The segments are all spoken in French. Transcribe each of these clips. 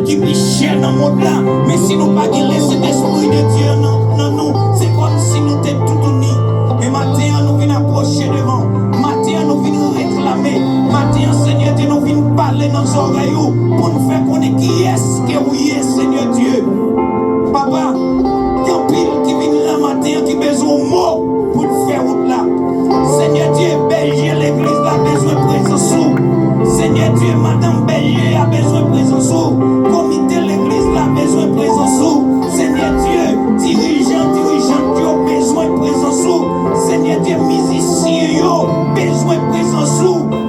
qui plus cher dans le monde là. Mais si nous pas laisser l'esprit de Dieu dans nous, c'est comme si nous étions tout unis. Et maintenant, nous venons approcher devant. Maintenant, nous venons réclamer. Maintenant, Seigneur Dieu, nous venons parler dans nos oreilles pour nous faire connaître qui est-ce que oui est, Seigneur Dieu. Papa, il y a un pile qui vient là matin, qui a besoin de mots pour faire route là. Seigneur Dieu, berger l'église a besoin de présence. Seigneur Dieu, Madame Berger a besoin de présence. Comité l'église a besoin de présence. Seigneur Dieu, dirigeant, Dieu a besoin de présence. Seigneur Dieu, musicien, besoin de présence.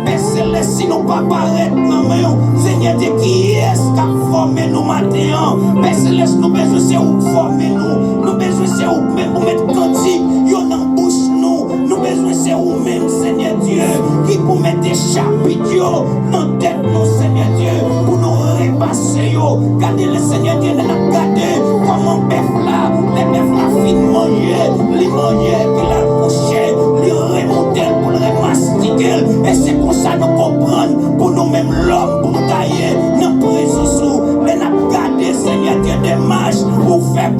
Père Céleste, si nous pas paraître dans nous, Seigneur Dieu, qui est-ce qui a formé nous matin? Père Céleste, nous besoin c'est où former nous. Nous besoin c'est où même pour mettre cantique, yon en bouche nous. Nous besoin c'est où même, Seigneur Dieu, qui pour mettre des chapitres dans tête nous, Seigneur Dieu, pour nous repasser. Gardez le Seigneur Dieu, nous regardez comment bœuf là, les bœufs là fin manger, les manger, puis la coucher, les remonter pour le remastiquer. Et c'est pour ça nous comprendre, pour nous-mêmes l'homme, pour nous tailler, nous présence, les nous garder, Seigneur Dieu, des marches pour faire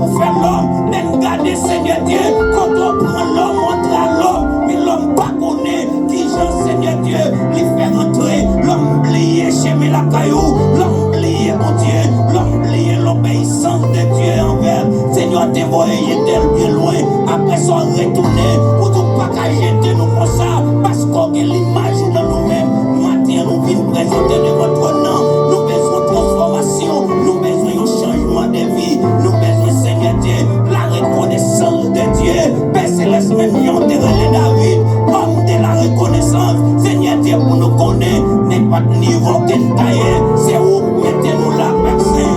l'homme, les garder, Seigneur Dieu, quand on prend l'homme, on traite l'homme, mais l'homme pas connaît, qui Jean, Seigneur Dieu, lui fait rentrer, l'homme oublié chez la caillou, l'homme oublié, mon Dieu, l'homme oublié l'obéissance de Dieu envers, Seigneur, t'es voyé bien loin, après ça retourner, pour tout pas qu'à jeter nous comme ça, parce qu'on a l'image dans nous-mêmes, maintenant nous venons présenter devant toi, non, nous besoin de transformation, nous besoin de changement de vie, nous besoin, Seigneur Dieu, la reconnaissance de Dieu, Père Céleste, même yon de relais David, homme de la reconnaissance, Seigneur Dieu, pour nous connaître, n'est pas de niveau que nous taillons, c'est où mettez-nous là, Père Saint.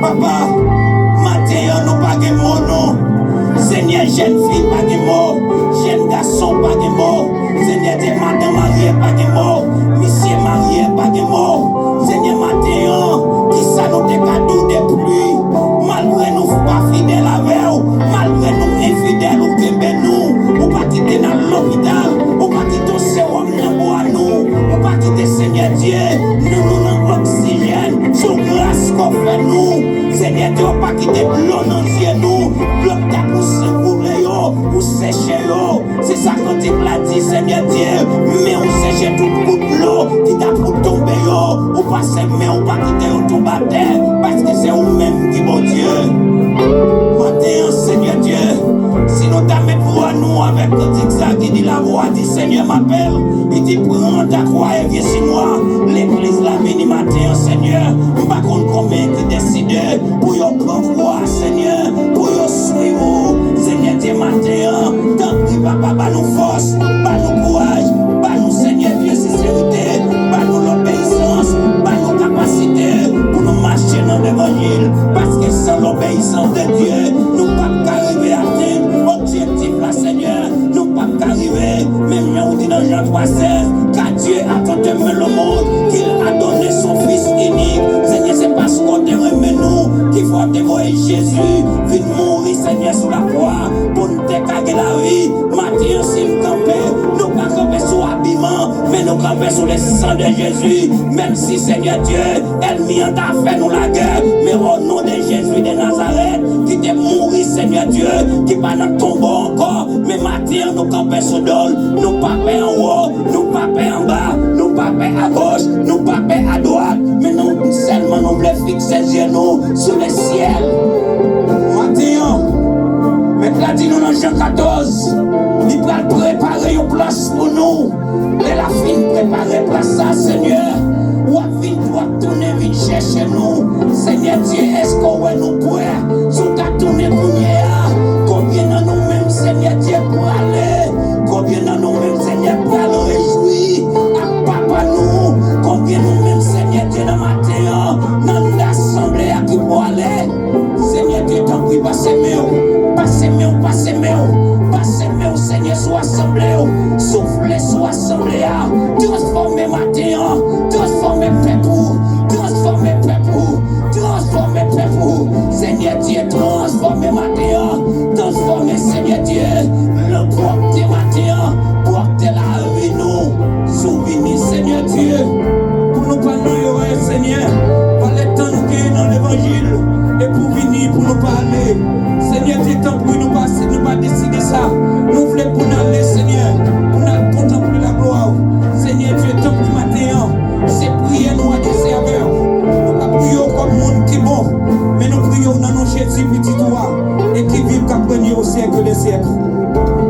Papa, matin, nous pas de mots, non. Seigneur, jeune fille, pas de mots. Jeune garçon, pas de mots. Seigneur Dieu, madame mariée, pas de mots. Monsieur marié, pas de mots. Seigneur, matin, qui ça nous décadeau de pluie. Malgré nous, pas fidèles avec vous. Malgré nous, infidèles, ou que nous. Ou pas quitter dans l'hôpital. Ou pas quitter au sérum, dans nous. Ou pas quitter, Seigneur Dieu, nous dans l'oxygène. Sous grâce qu'on fait nous. Seigneur Dieu, pas quitter l'eau dans les yeux nous. Bloc ta pousse pour sécher l'eau. C'est ça qu'on dit l'a dit, Seigneur Dieu. Mais on sèche tout coup de l'eau qui t'a pour tomber yo. Ou pas s'aimer, ou pas quitter au tout bâtard. Parce que c'est vous-même qui bon Dieu. Matin, Seigneur Dieu, si nous t'amènes pour nous avec le ça qui dit la voix, dit Seigneur m'appelle, il dit prends ta croix et viens sur moi. L'église la béni matin, Seigneur, pas contre combien qui décide pour y prendre croix, Seigneur, pour y suivre, Seigneur Dieu matin, tant que papa bat nous force, bat nous courage, bat nous Seigneur Dieu sincérité, bat nous l'obéissance, bat nous capacité pour nous marcher dans l'évangile, parce que sans l'obéissance de Dieu, nous ne pouvons pas arriver à atteindre l'objectif là, Seigneur, nous ne pouvons pas arriver, même on dit dans Jean 3,16, car Dieu a tant aimé le monde qu'il a donné son Fils unique. Seigneur, c'est parce qu'on te remet nous qu'il faut t'envoyer Jésus, vite mourir, Seigneur, sous la croix, pour nous décaguer la vie. Matin, si nous campons, nous ne pas camper sous habillement, mais nous camper sous le sang de Jésus. Même si, Seigneur Dieu, ennemi en t'a fait nous la guerre, mais au nom de Jésus de Nazareth, qui t'est mouru, Seigneur Dieu, qui pas dans ton tombeau encore, mais matin, nous campons sous dol, nous pas paix en haut, nous pas paix en bas, nous pas paix à gauche, nous pas paix à droite, mais nous seulement nous voulons fixer les yeux nous sur le ciel. Matin, mais là dit nous dans Jean 14, il va préparer une place pour nous. Et la fin préparer place ça, Seigneur. Ou à fin toi tourner vite chercher nous. Seigneur Dieu, est-ce qu'on va nous pouvoir sous ta tournée pour nous? Combien dans nous-mêmes, Seigneur Dieu, pour aller? Combien dans nous-mêmes, Seigneur, pour aller réjouir? À papa nous, combien nous-mêmes, Seigneur Dieu, dans matin, dans l'assemblée à qui pour aller? Seigneur Dieu, t'en prie, passez-moi, Seigneur, sous assemblée, soufflez sous assemblée, transformez matin, transformez peuple, Seigneur Dieu, transformez matin, transformez, Seigneur Dieu, le porte matin, portez la vie nous, souvenez, Seigneur Dieu, pour nous parler, Seigneur, par le temps nous embarquer dans l'évangile et pour venir, pour nous parler. Seigneur, c'est temps pour nous passer, nous pas décider ça. Nous voulons pour nous aller, Seigneur, pour nous contempler la gloire. Seigneur, tu es temps pour matin. C'est prier nous à des serveurs. Nous pas prions comme monde qui est bon, mais nous prions dans nos Jésus petit toi et qui vit qu'à au siècle des siècles.